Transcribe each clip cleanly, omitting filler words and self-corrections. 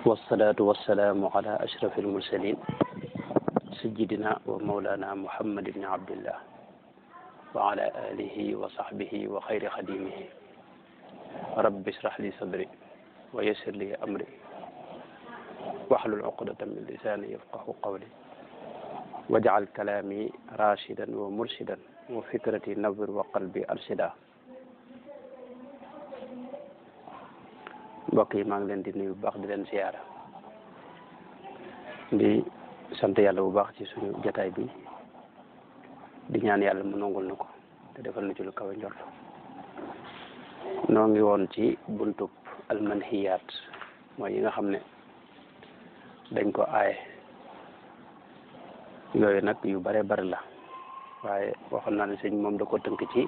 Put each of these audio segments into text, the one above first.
والصلاة والسلام على أشرف المرسلين سيدنا ومولانا محمد بن عبد الله وعلى آله وصحبه وخير خديمه رب اشرح لي صدري ويسر لي أمري واحلل عقدة من لساني يفقه قولي واجعل كلامي راشدا ومرشدا وفكرتي نور وقلبي أرشدا. mbokk yi maa ngi leen di nuyu bu baax di leen ziyaara di sant yàlla bu baax ci suñu jataay bi di ñaan yàlla mu nangul na ko te defal na ci lu kawe njort. noo ngi woon ci buntub almanhiyaat mooy yi nga xam ne dañ ko aaye yooyu nag yu bare bari la waaye waxoon naa ne sëñ moom da ko tënk ci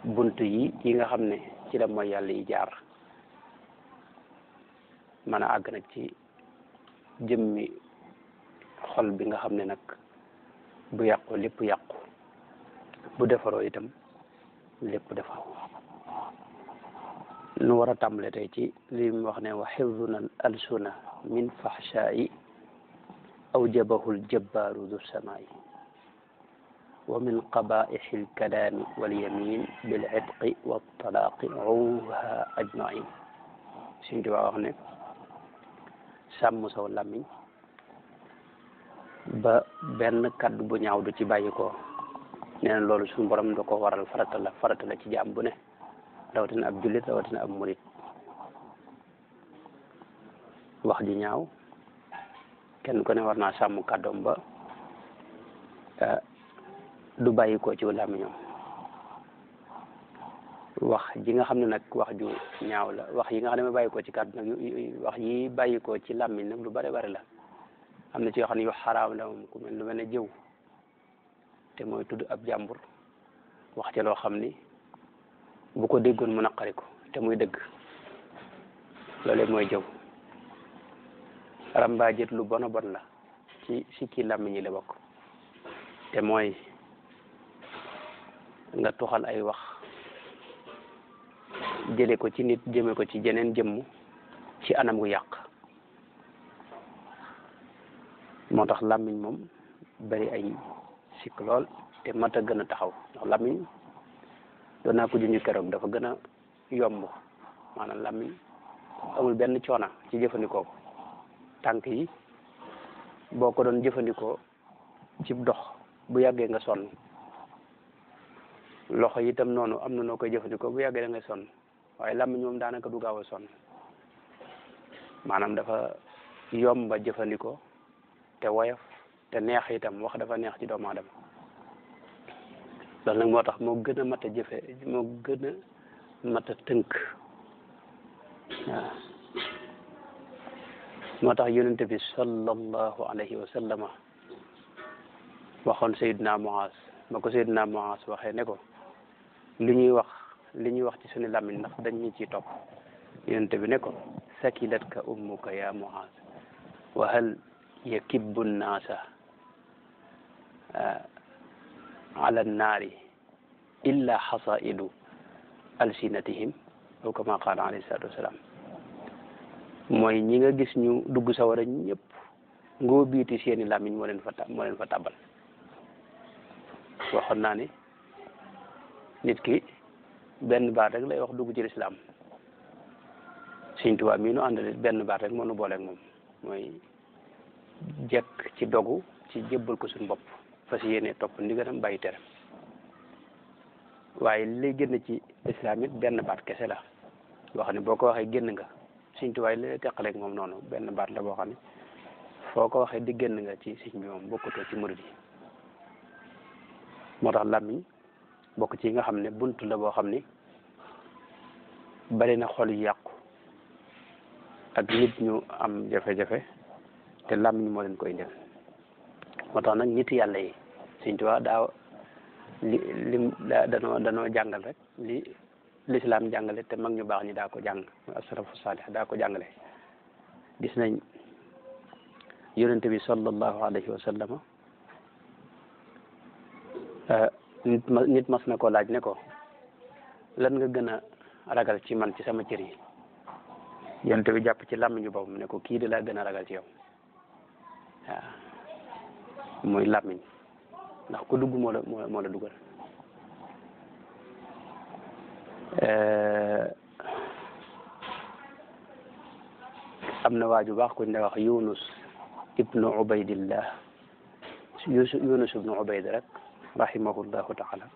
bunt yi nga xam ne ci la mooy yàlla yi jaar mën a àgg nag ci jëmmi xol bi nga xam ne nag bu yàqu lépp yàqu bu defaroo itam lépp defaru. nu war a tàmbale tey ci li mu wax ne wa xifduna al alsuna min fahshaa'i awjabahu ljabbaaru du samaa'i wa min qabaaixi lkalaami walyamin bil itqi wa talaaqi awha ajmain. suñ di wax ne sàmm saw làmmiñ ba benn kaddu bu ñaaw du ci bàyyi ko nee na loolu suñu borom da ko waral farata la ci jaam bu ne rawatina ab jullit rawatina ab murit. wax ji ñaaw kenn ku ne war naa sàmm kàddoom ba du bàyyi ko ci làmmiñam. wax ji nga xam ne nag wax ju ñaaw la wax yi nga xam ne bàyyi ko ci kàddu nag wax yi bàyyi ko ci làmmiñ nag lu bare bare la. am na ci yoo xam ne yu xaraam la moom ku mel lu mel ne jëw te mooy tudd ab jàmbur wax ci loo xam ni bu ko déggoon mu naqari ko te muy dëgg loolu mooy jëw. rambaajit lu bon a bon la ci sikki làmmiñ yi la bokk te mooy nga tuxal ay wax jële ko ci nit jëme ko ci jeneen jëmm ci anam gu yàq. moo tax làmmiñ moom bari ay sikk lool te mat a gën a taxaw ndax làmmiñ doon naa ko junj keroog dafa gën a yomb maanaam làmmiñ amul benn coona ci jëfandikoo ko. tànk yi boo ko doon jëfandikoo ci dox bu yàggee nga sonn. loxo yi itam noonu am na noo koy jëfandikoo bu yàggee da ngay sonn waaye làmmiñ moom daanaka du gaaw a sonn maanaam dafa yomba jëfandikoo te woyof te neex itam wax dafa neex ci doomu aadama. loolu nag moo tax moo gën a mat a jëfe moo gën a mat a tënk waaw. moo tax yonente bi sallallahu alayhi wa sallama waxoon Seydina Muaz ba ko Seydina Muaz waxee ne ko li ñuy wax ci suñu làmmiñ ndax dañ ñu ciy topp yonente bi ne ko sakilatka ummuka ya Muaz wa hal yakibbu nnaasa ala nnaari illa xasaidu alsinatihim aw kama qaala alayhi salatu wassalam. mooy ñi nga gis ñu dugg sawara ñëpp ngoo biiti seeni làmmiñ moo leen fa tàbbal. waxoon naa ne nit ki benn baat rek lay wax dugg ci lislaam. Sëñ Tuubaa mii nu àndal benn baat rek moo nu booleeg moom mooy jekk ci dogu ci jébbal ko suñu bopp fas yéene topp ndigalam bàyyi tere. waaye li lay génn ci lislaam it benn baat kese la boo xam ne boo ko waxee génn nga. Sëñ Tuubaa li lay teqaleeg moom noonu benn baat la boo xam ne foo ko waxee di génn nga ci sëñ bi moom bokkutoo ci murid yi. moo tax làmmiñ bokk ci nga xam ne bunt la boo xam ni bari na xol yu yàqu ak nit ñu am jafe-jafe te làmmiñ moo leen koy indil. moo tax nag nit yàlla yi Sëñ Tuubaa danoo jàngal rek li lislaam jàngale te mag ñu baax ñi daa ko jàng asrafu saalih daa ko jàngale. gis nañ yonente bi sallallahu alayhi wa sallama nit mas na ko laaj ne ko lan nga gën a ragal ci man ci sama cër yi yonent bi jàpp ci làmmiñu boppam ne ko kii di laa gën a ragal ci yow waaw muy làmmiñ ndax ku dugg moo la dugal am na waaju baax kuñ da wax Yunus ibnu Ubaydillah Yunus ibnu Ubayd rek rahimahullahu taala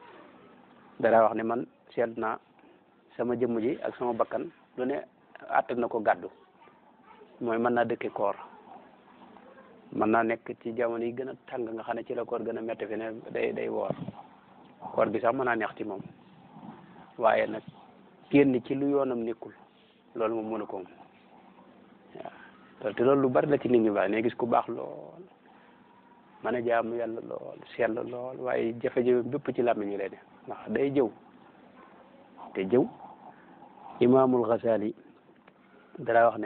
dara wax ne man seet naa sama jëmm ji ak sama bakkan lu ne àttan na ko gàddu mooy mën naa dëkke koor mën naa nekk ci jamono yi gën a tàng nga xam ne ci la koor gën a métti fi ne day woor koor gi sax mën naa neex ci moom waaye nag génn ci lu yoonam nekkul loolu moom mënu ko moom waaw te loolu lu bari la ci nit ñu baax ne gis ku baax lool mën a jaamu yàlla lool sell lool waaye jafe-jafe bépp ci làmmiñ ñu lay ne ndax day jëw te jëw imaamul Ghazali dara wax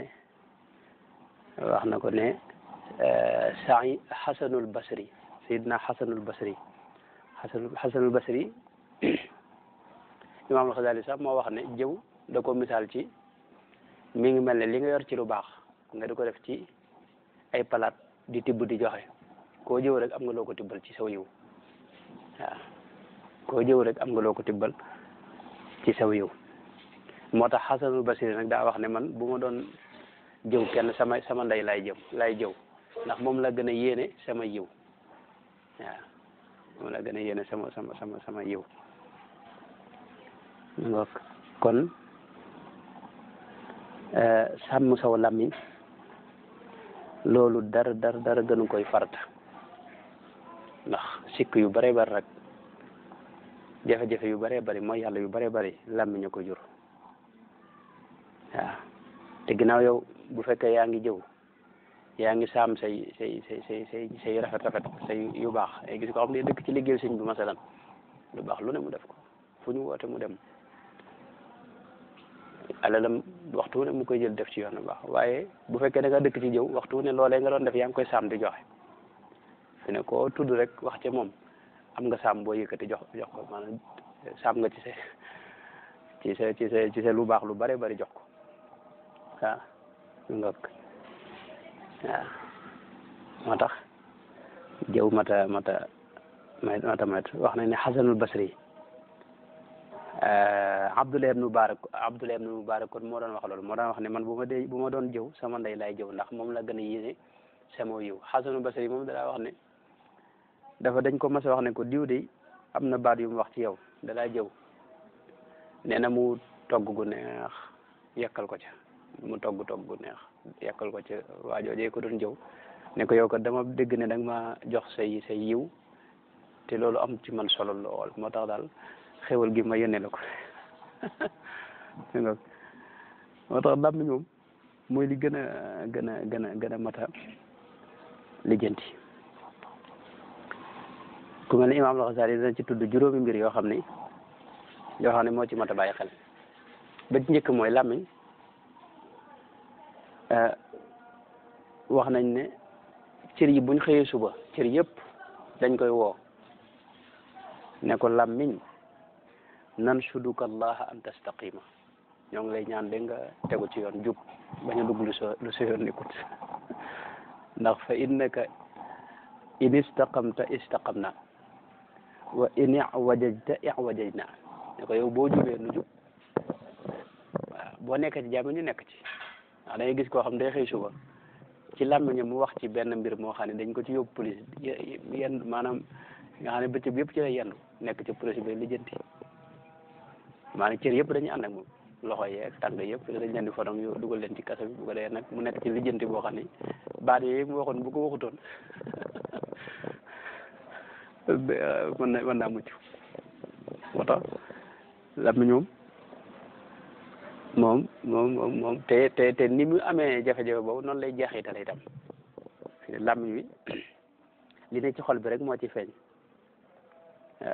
na ko ne sa'i Hasanul Basri Seydina Hasanul Basri Hasanul Basri imaamul Ghazali sax moo wax ne jëw da ko misaal ci mi ngi mel ne li nga yor ci lu baax nga di ko def ci ay palaat di tibb di joxe koo jëw rek am nga loo ko tibbal ci saw yiw waaw koo jëw rek am nga loo ko tibbal ci saw yiw moo tax Hasanul Basri nag daa wax ne man bu ma doon jëw kenn sama ndey lay jëw ndax moom la gën a yéene sama yiw waaw moom la gën a yéene sama yiw ngoog kon sàmm saw làmmiñ loolu dara gënu koy farata ndax sikk yu bare bari rek jafe-jafe yu bare bari mooy yàlla yu bare bari làmmiñ a ko jur waaw te ginnaaw yow bu fekkee yaa ngi jëw yaa ngi saam say rafet say yu baax ay gis ko xam ne dëkk ci liggéeyu sëñ bi masalan lu baax lu ne mu def ko fu ñu woote mu dem alalam waxtu ne mu koy jël def ci yoon bu baax waaye bu fekkee da nga dëkk ci jëw waxtu ne loolee nga doon def yaa ngi koy saam di joxe fi ne koo tudd rek wax ci moom am nga saam boo yëkkati jox ko maanaam saam nga ci sa lu baax lu bare bari jox ko waaw nga waaw moo tax jëw mata wax nañ ne Hasanul Basri Abdullah ibn Mubarak kon moo doon wax loolu moo doon wax ne man bu ma doon jëw sama ndey laay jëw ndax moom la gën a yéene sama yiw Hasanul Basri moom dalaa wax ne dañ ko mas a wax ne ko diw de am na baat yu mu wax ci yow dalaa jëw nee na mu togg gu neex yekkal ko ca mu togg gu neex yekkal ko ca waajoojee ko doon jëw ne ko yow ko dama dégg ne danga ma jox say yiw te loolu am ci man solo lool moo tax daal xewal gi ma yónnee la ko moo tax làmmiñ moom mooy li gën a mata lijjanti ku mel ne imaam al-Ghazali dina ci tudd juróomi mbir yoo xam ne moo ci mata bàyyi xel ba ci njëkk mooy làmmiñ wax nañ ne cër yi buñ xëyee suba cër yëpp dañ koy woo ne ko làmmiñ nanshuduka allaha an tastaqima ñoo ngi lay ñaan de nga tegu ci yoon jub bañ a dugg lu sa yoon nekkut ndax fa innaka in istaqamta istaqamna wa in i'wajajta i'wajajna ne ko yow boo jubee nu jub waaw boo nekkee ci jàmm ñu nekk ci ndax dangay gis koo xam day xëy suba ci làmmiñ mu wax ci benn mbir moo xam ne dañ ko ci yóbbu police yenn maanaam nga xam ne bëccëg bi yëpp ci lay yendu nekk ci police bi lijjanti maanaam cër yëpp dañuy ànd ak moom loxo yeeg tànk yëpp dañ leen di fodong yu dugal leen ci kaso bi bu ko dee nag mu nekk ci lijjanti boo xam ne baat yooyu mu waxoon bu ko waxutoon mën naa mucc moo tax làmmiñ moom te ni mu amee jafe-jafe boobu noonu lay jeexitale itam làmmiñ wi li ne ci xol bi rek moo ci feeñ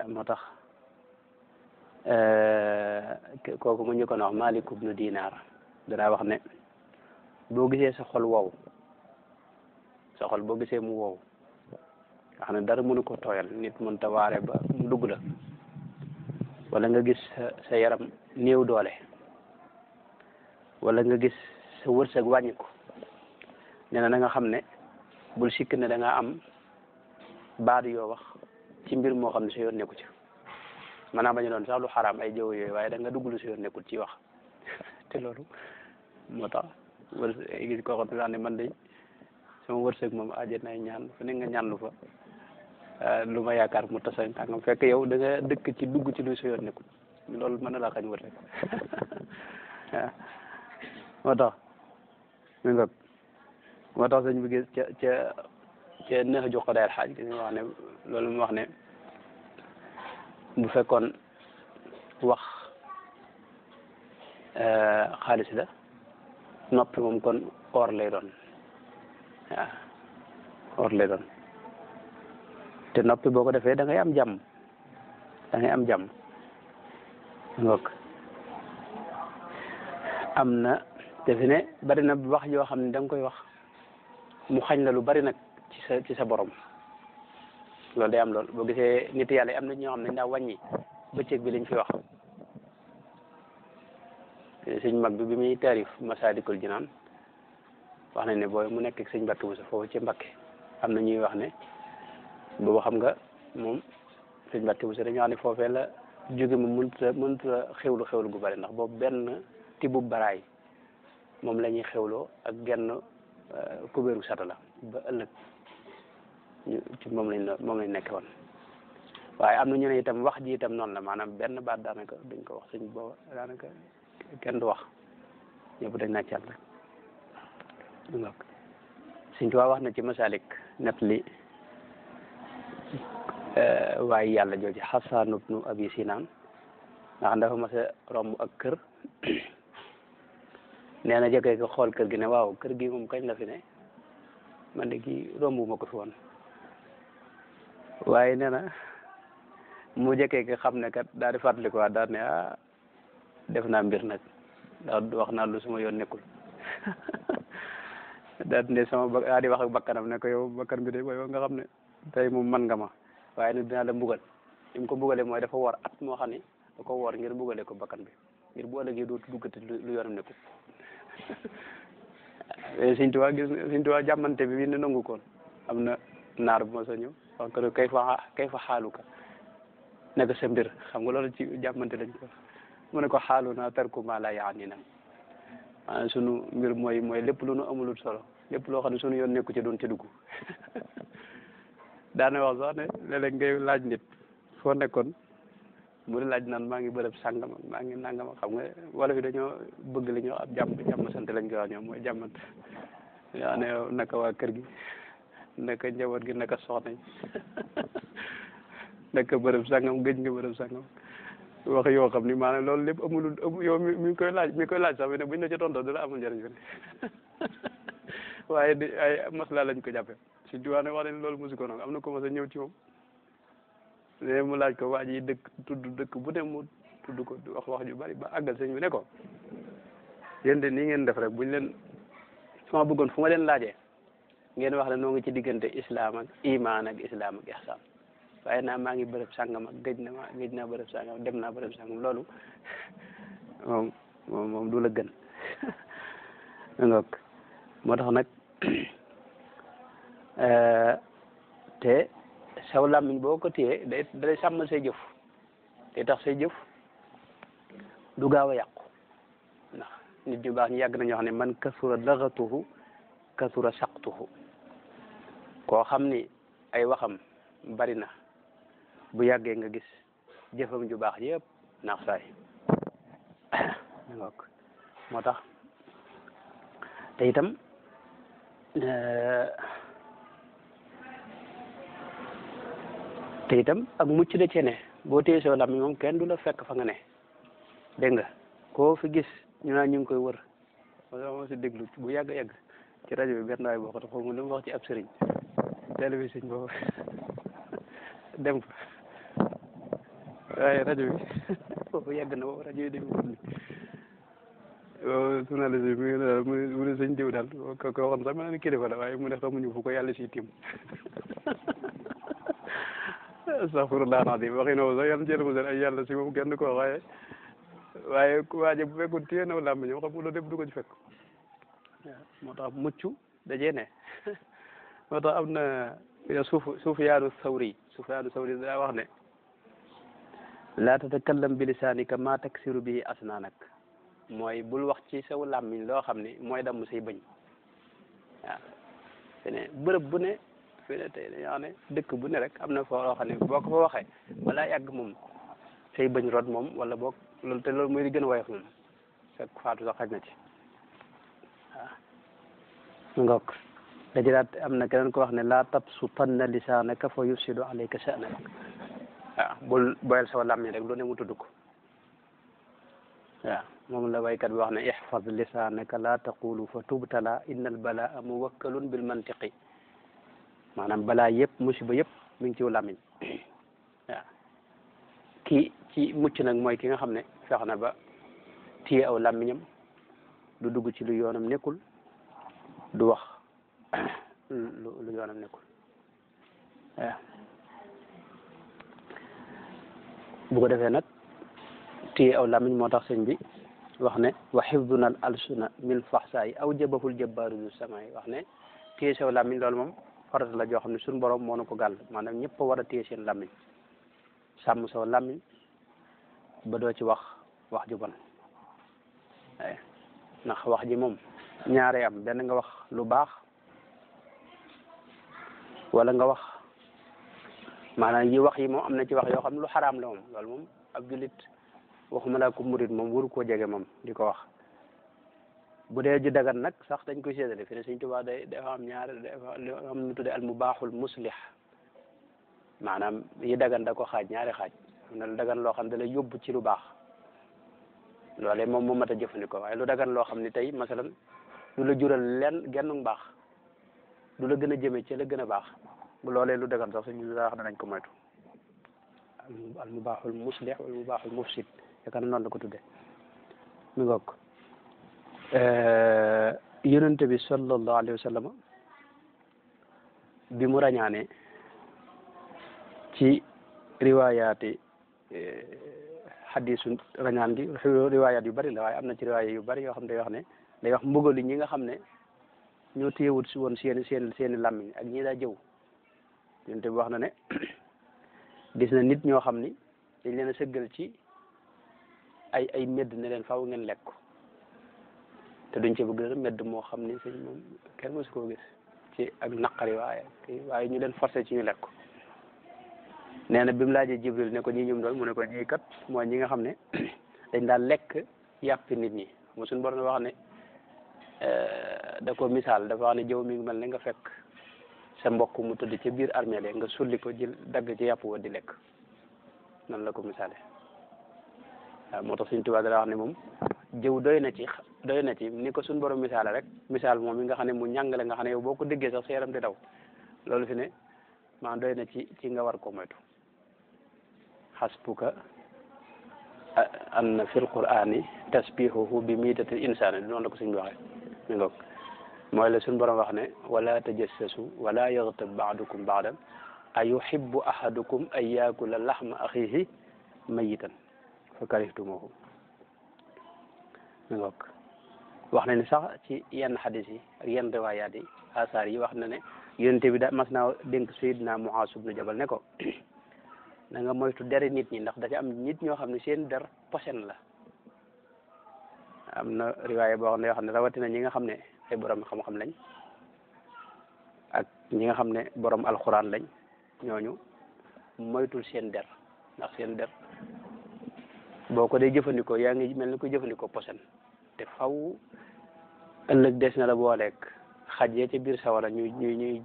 moo tax kooku mu ñu ko wax Malik ibnu Dinar danaa wax ne boo gisee sa xol wow sa xol boo gisee mu wow nga xam ne dara mënu ko tooyal nit mën ta waare ba mu dugg la wala nga gis sa yaram néew doole wala nga gis sa wërsëg wàññiku nee na nga xam ne bul sikk ne da nga am baadu yoo wax ci mbir moo xam ne sa yoon nekku ci maanaam bañu doon sax lu xaraam ay jëw yooyu waaye da nga dugg lu sa yoon nekkul ci wax te loolu moo tax wërsëg gis koo xam ne man de sama wërsëg moom àjjana ñaan fu ne nga ñaanlu fa lu ma yaakaar mu tasa tàngam fekk yow da nga dëkk ci dugg ci lu sa yoon nekkul loolu mën na laa xañ wërsëg waaw moo tax mi nga moo tax sëñ bi gis ca neex ju Xadaayil Xaaj gis nga wax ne loolu mu wax ne bu fekkoon wax xaalis la noppi moom kon or lay doon waaw or lay doon te noppi boo ko defee da ngay am jàmm da ngay am jàmm ngoog am na te fi ne bari na wax yoo xam ne da nga koy wax mu xañ la lu bari nag ci sa borom loolu day am lool boo gisee nit yàlla yi am na ñoo xam ne dañ daa wàññi bëccëg bi lañ fi wax sëñ mag bi muy taarif Masaalikul Jinaan wax nañ ne booy mu nekk ak sëñ Mbàkke Buso foofu ci Mbàkke am na ñuy wax ne boobu xam nga moom sëñ Mbàkke Buso dañuy wax ne foofee la jóge mu mënut a xewlu gu bari ndax boobu benn tibu baraay moom la ñuy xewloo ak genn kubéeru satala ba ëllëg ci moom lañ nekk woon waaye am na ñu ne itam wax ji itam noonu la maanaam benn baat daanaka duñ ko wax sëñ booba daanaka kenn du wax ñëpp dañ nàccal rek sëñ Tuubaa wax na ci Masaalik net li waaye yàlla jooju Xasaan ibnu Abi Sinaan ndax dafa mas a romb ak kër nee na jëkkee ko xool kër gi ne waaw kër gi moom kañ la fi ne man de kii rombu ma ko fi woon waaye nee na mu jëkkee ko xam ne kat daal di fàttaliku waat daal ne def naa mbir nag daal wax naa lu suma yoon nekkul daal ne daal di wax ak bakkanam ne ko yow bakkan bi de booy nga xam ne tey moom man nga ma waaye nag dinaa la mbugal li mu ko mbugalee mooy dafa woor at moo xam ne da ko woor ngir mbugale ko bakkan bi ngir bu ëllëgee dootu duggati lu yoonam nekkul Sëñ Tuubaa jàmmante bi ne nangu koon am na naar bu ma sa ñëw wax ko kay fa xaaluka naka sa mbir xam nga loolu ci jàmmante lañ ko mu ne ko xaalu naa tarku maa laa yaani na maanaam sunu mbir mooy lépp lu nu amulul solo lépp loo xam ne sunu yoon nekku ci doon ci dugg daana wax sax ne léeg-léeg ngay laaj nit foo nekkoon mu di laaj naan maa ngi bërëb sàngam maa ngi nangam xam nga wala fi dañoo bëgg li ñoo ab jàmm sant lañ ko wax ñoom mooy jàmmante yaa ne yow naka waa kër gi naka njaboot gi naka soxna yi naka bërëb sàngam gëj nga bërëb sàngam wax yoo xam ni maanaam loolu lépp amulul yow mi koy laaj sax bi ne buñ la ci tontoo du la amul njëriñ fi ne waaye di ay masla lañ ko jàppe si diwaane wax ne loolu mosu ko noonu am na ko mos a ñëw ci moom léegi mu laaj ko waa ji dëkk bu ne mu tudd ko wax ju bari ba àggal sëñ bi ne ko yéen de nii ngeen def rek buñ leen sama bëggoon fu ma leen laajee ngeen wax ne noo ngi ci diggante islam ak iman ak islam ak ihsan waaye naa maa ngi bërëb sàngam ak gëj naa bërëb sàngam dem naa bërëb sàngam loolu moom du la gën ngoog moo tax nag te saw làmmiñ boo ko téyee day sàmmal say jëf day tax say jëf du gaaw a yàqu ndax nit ñu baax ñu yàgg nañoo xam ne man kasura laxatuhu kasura saqtuhu koo xam ni ay waxam bari na bu yàggee nga gis jëfam ju baax yëpp naax saay moo tax te itam ak mucc da cee ne boo téye soo lam moom kenn du la fekk fa nga ne dégg nga koo fi gis ñu naan ñu ngi koy wër moo si déglu bu yàgg ci rajo bi benn waay boo ko xaw ma lu mu wax ci ab sëriñ télévision boobu dem fa waaye rajo bi foofu yàgg na boobu rajo yi dem ni journaliste bi mu ne sëñ diw daal ko waxoon sax ma ne kilifa la waaye mu ne xamuñu fu ko yàlla si tim astaghfirullah alazim waxi na sax yàlla jël musal ay yàlla si moom kenn ko waaye waaye waaje bu fekkoon téye na làmb ñoom xam nga loolu lépp du ko ci fekk moo tax mucc dajee ne moo tax am na Sufyaanu Sawri daa wax ne laa tatakallam bi lisaanika maa taksiru bihi asnaanak mooy bul wax ci saw làmmiñ loo xam ne mooy damm say bëñ waaw te ne bërëb bu ne fi ne tey dañoo xam ne dëkk bu ne rek am na foo loo xam ne boo ko fa waxee balaa yàgg moom say bëñ rot moom wala boog loolu te loolu mooy di gën a woyof moom fekk faatu sax xaj na ci waaw mu ngoog dajiraat am na keneen ko wax ne laa tabsutanna lisaanaka fa yufsidu alayka sha'nak waaw bul boyal saw làmmiñ rek lu ne mu tudd ko waaw moom la waykat bi wax ne ihfaz lisaanaka laa taqulu fa tubtala inna al balaa muwakkalun bil mantiqi maanaam balaa yëpp musiba yëpp mi ngi ci làmmiñ waaw kii ci mucc nag mooy ki nga xam ne fex na ba téye aw làmmiñam du dugg ci lu yoonam nekkul du wax lu yoonam nekkul waaw bu ko defee nag téye aw làmmiñ moo tax sëñ bi wax ne wa xifduna al alsuna min faxsaayi aw jabahul jabbaaru du samaay wax ne téye saw làmmiñ loolu moom farata la joo xam ne suñu borom moo na ko gàll maanaam ñëpp a war a téye seen làmmiñ sàmm saw làmmiñ ba doo ci wax ju bon ndax wax ji moom ñaare am benn nga wax lu baax wala nga wax maanaam yi wax yi moom am na ci wax yoo xam ne lu xaraam la moom loolu moom ab jullit waxuma laa ko murit moom waru koo jege moom di ko wax bu dee ju dagan nag sax dañ koy séddale fi ne Sëñ Tuubaa dafa am ñaare dafa am nu tudde al mubaaxul muslih maanaam yi dagan da ko xaaj ñaari xaaj am na lu dagan loo xam ne da lay yóbbu ci lu baax loolee moom moo mat a jëfandikoo waaye lu dagan loo xam ne tey masalan du la jural lenn genn baax du la gën a jëme ci la gën a baax bu loolee lu dagan sax suñu daa wax ne nañ ko moytu al mubaaxul muslih wal mubaaxul mufsid yaakaar na noonu la ko tudde mi ngoog yonente bi sallallahu alayhi wa sallam bi mu rañaane ci riwaayaati hadisu rañaan gi riwaayaat yu bari la waaye am na ci riwaaya yu bari yoo xam ne day wax mbugali ñi nga xam ne ñoo téyewut si woon seeni làmmiñ ak ñi daa jëw yonente bi wax na ne gis na nit ñoo xam ni dañ leen a sëggal ci ay medd ne leen faaw ngeen lekk te duñ ci bëgg dara medd moo xam ni sëñ moom kenn mosu koo gis ci ak naqari waaye ñu leen forcé ci ñu lekk nee na bi mu laajee Jibril ne ko ñii ñum doon mu ne ko ñii kat mooy ñi nga xam ne dañ daal lekk yàppi nit ñi mo suñu borom wax ne da ko misaal dafa wax ne jëw mi ngi mel ne nga fekk sa mbokk mu tëdd ci biir armée le nga sulli ko jël dagg ci yàpp wa di lekk nan la ko misaale waaw moo tax Sëñ Tuubaa dara wax ne moom jëw doy na ci ni ko suñu borom misaale rek misaal moom mi nga xam ne mu ñàngale nga xam ne yow boo ko déggee sax sa yaram di daw loolu fi ne maa doy na ci nga war ko moytu xasbuka anna fil qur'ani tasbihuhu bi miitatil insaani noonu la ko suñ bi waxee mi ngoog mooy la suñu borom wax ne wala tajassasu wala yaghtab ba'dukum ba'dan ayuhibbu ahadukum an yaakula lahma axiihi mayitan fa karihtumuhu mi ngoog wax na ne sax ci yenn xadis yi ak yenn riwaayaat yi asaar yi wax na ne yonente bi da mas naa dénk Seydina Muaaz ibnu Jabal ne ko na nga moytu deri nit ñi ndax dafa am nit ñoo xam ne seen der posen la am na riwaaya boo xam ne yoo xam ne rawatina ñi nga xam ne ay borom xam-xam lañ ak ñi nga xam ne borom alxuraan lañ ñooñu moytul seen der ndax seen der boo ko dee jëfandikoo yaa ngi mel ni ko jëfandikoo posen te faw ëllëg des na la booleeg xajee ci biir sawara ñuy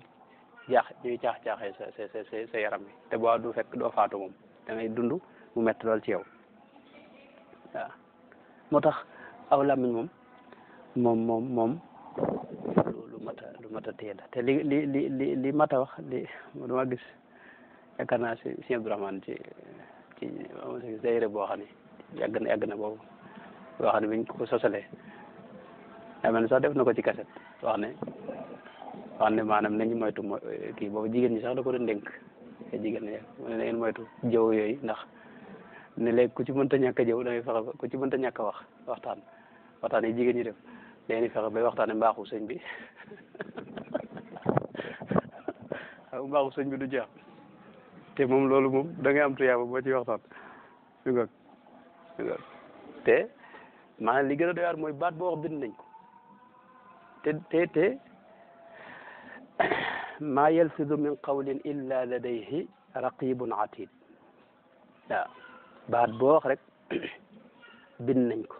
caax-caaxee sa yaram bi te boo du fekk doo faatu moom da ngay dund mu metti lool ci yow waaw moo tax aw làmmiñ moom lu mat a téye la te li mat a wax dama gis yaakaar naa si Abdourahmane ci zayre boo xam ne yàgg na boobu boo xam ne biñ ko sosalee daa mel ne sax def na ko ci kaset wax ne maanaam nañu moytu kii boobu jigéen ñi sax da ko doon dénk te jigéen ñi na ngeen moytu jëw yooyu ndax ne léegi ku ci mënta ñàkk a jëw da ngay fexe ku ci mënta ñàkk a waxtaan yi jigéen ñi def dañuy fexe bay waxtaane mbaaxu sëñ bi waaw mbaaxu sëñ bi du jeex te moom loolu moom da ngay am tuyaaba boo ci waxtaan su nga te maanaam li gën a doy waar mooy baat boo wax bind nañ ko te maa yalfidu min qawlin illa ladayhi raqibun atid waaw baat boo wax rek bind nañ ko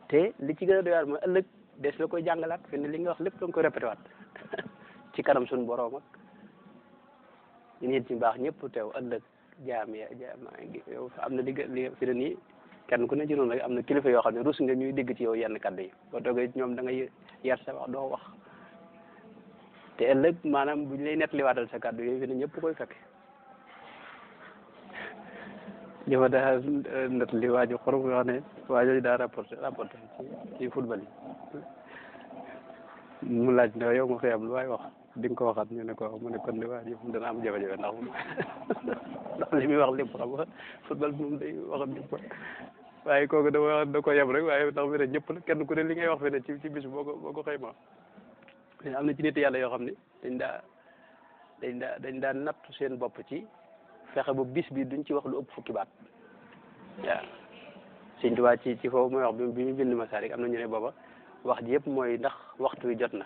te li ci gën a doy waar mooy ëllëg des la koy jàngalaat fi ne li nga wax lépp da nga koy répété waat ci kanam suñu borom ak nit ñi baax ñëpp teew ëllëg jaam yow am na li fi ne nii kenn ku ne ci noonu rek am na kilifa yoo xam ne rus nga ñuy dégg ci yow yenn kàddu yi boo toogee ñoom da ngay yar sa wax doo wax te ëllëg maanaam buñ lay nettaliwaatal sa kàddu yooyu fi ne ñëpp koy fekke li ma daa nettali waaju xorom yoo xam ne waajooju daa rapporté ci football yi mu laaj ne yow ma xëy am lu waay wax di nga ko waxaat ñu ne ko mu ne kon de waa ji dana am jafe-jafe ndax moom ndax li muy wax lépp xam nga football bi moom day waxam lépp waaye kooku da ko yem rek waaye ndax fi ne ñëpp la kenn ku ne li ngay wax fi ne ci bis boo ko xëyma am na ci nit yàlla yoo xam ne dañ daa nattu seen bopp ci fexe ba bis bi duñ ci wax lu ëpp fukki baat waaw Sëñ Tuubaa ci foofu mooy wax bi mu bind Masaalik am na ñu ne booba wax ji yëpp mooy ndax waxtu wi jot na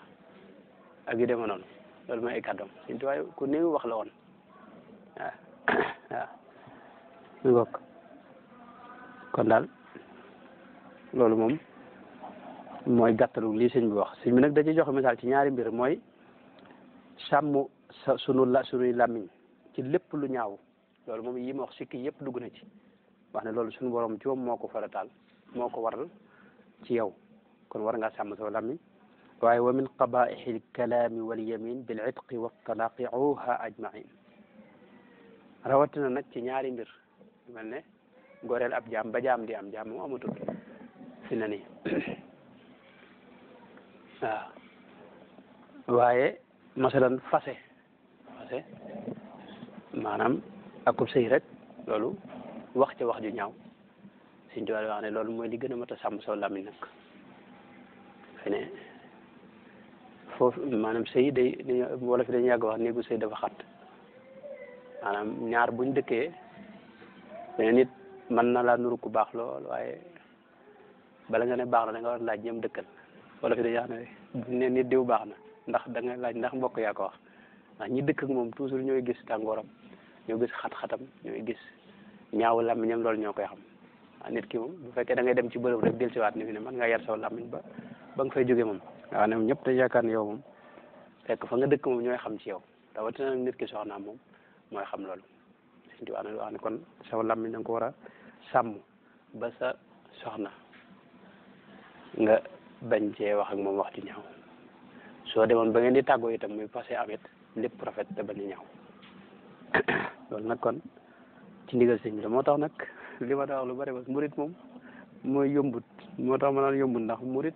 ak yu demee noonu loolu mooy ay kàddoom Sëñ Tuubaa ku néew wax la woon waaw ñu bokk kon daal loolu moom mooy gàttalu lii sëñ bi wax sëñ bi nag da ci joxe misaal ci ñaari mbir mooy sàmm sunuy làmmiñ ci lépp lu ñaaw loolu moom yi ma wax sikki yëpp dugg na ci wax ne loolu suñu borom ci moom moo ko farataal moo ko waral ci yow kon war ngaa sàmm sa làmmiñ waaye wa min qabaihi alkalaami walyamin bil itqi wa talaqi uha ajmain rawatina nag ci ñaari mbir mel ne goreel ab jaam ba jaam di am jaam moom amatul fi na nii waaw waaye masalan fase maanaam akub sëy rek loolu wax ca wax ju ñaaw Sëñ Tuubaa wax ne loolu mooy li gën a mat a sàmm soo làmmiñ nag fi ne foofu maanaam sëy wala fi dañu yàgg wax néegu sëy dafa xat maanaam ñaar buñ dëkkee fene nit mën na laa nuru ku baax lool waaye bala nga ne baax na da nga war laaj ñoom dëkkal wala fi dañuy wax ne nit diw baax na ndax da nga laaj ndax mbokk yaa ko wax ndax ñi dëkk ak moom toujours ñooy gis tàngooram ñoo gis xat-xatam ñooy gis ñaawu làmmiñam loolu ñoo koy xam waaw nit ki moom bu fekkee da ngay dem ci bërëb rek dellusiwaat ni fi ne man nga yar saw làmmiñ ba nga fay jóge moom waaw ne ñëpp te yaakaar ne yow moom fekk fa nga dëkk moom ñooy xam ci yow rawatina nag nit ki soxnaam moom mooy xam loolu Sëñ Tuubaa wax ne kon saw làmmiñ da nga ko war a sàmm ba sa soxna nga bañ cee wax ak moom wax ci ñaaw soo demoon ba ngeen di tàggoo itam muy passé amit lépp rafet te bañ a ñaaw loolu nag kon ci ndigal sëñ bi la moo tax nag li ma daa wax lu bari ba murit moom mooy yombut moo tax ma naan yombut ndax murit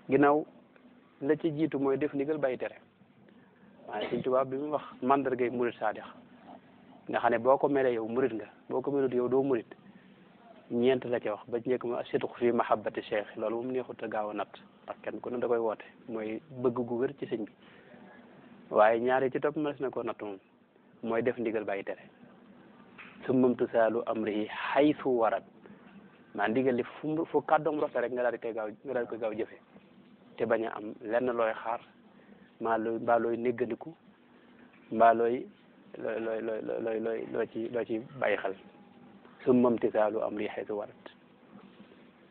ginnaaw la ci jiitu mooy def ndigal bàyyi tere waaye Sëñ Tuubaa bi mu wax mandargay murit saadix nga xam ne boo ko melee yow murit nga boo ko melut yow doo murit ñeent la ci wax ba ci njëkk ma sidqu fi mahabbati cheikh loolu moom neexut a gaaw a natt ndax kenn ku ne da koy woote mooy bëgg gu wér ci sëñ bi waaye ñaari ci topp mënees na koo natt moom mooy def ndigal bàyyi tere summa imtisaalu amrihi haythu warat maa ndigal li fu kàddoom rote rek nga daal di koy gaaw jëfe te bañ a am lenn looy xaar mbaa looy néggandiku mbaa looy loo ci bàyyi xel summa imtisaalu amrihi haythu warat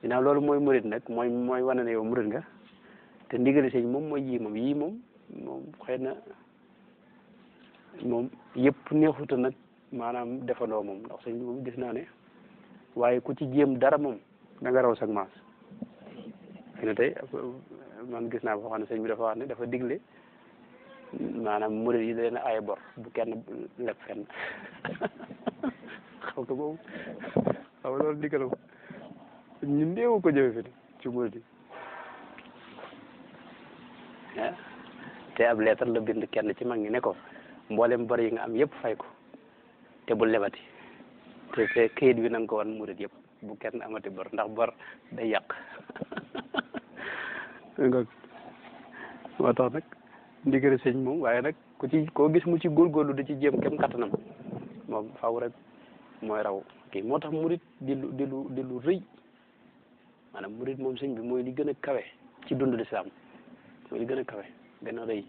ginnaaw loolu mooy murit nag mooy wane ne yow murit nga te ndigali sëñ moom mooy yii moom xëy na moom yëpp neexuta nag maanaam defandoo moom ndax sëñ bi moom gis naa ne waaye ku ci jéem dara moom da nga raw sag maas fi ne tey man gis naa foo xam ne sëñ bi dafa wax ne dafa digle maanaam murid yi leen ay bor bu kenn leb fenn xam nga boobu xam nga loolu digalam ñu néew ko jëfe fi ci murid yi te ab leetar la bind kenn ci mag ñi ne ko mboolem bor yi nga am yëpp fay ko te bu lebati te këyit bi na nga ko wan murid yëpp bu kenn amati bor ndax bor day yàq nga moo tax nag ndigal sëñ moom waaye nag ku ci koo gis mu ci góorgóorlu da ci jéem kem kattanam moom faaw rek mooy raw kii moo tax murit di lu rëy maanaam murit moom sëñ bi mooy li gën a kawe ci dund lislaam mooy li gën a kawe gën a rëy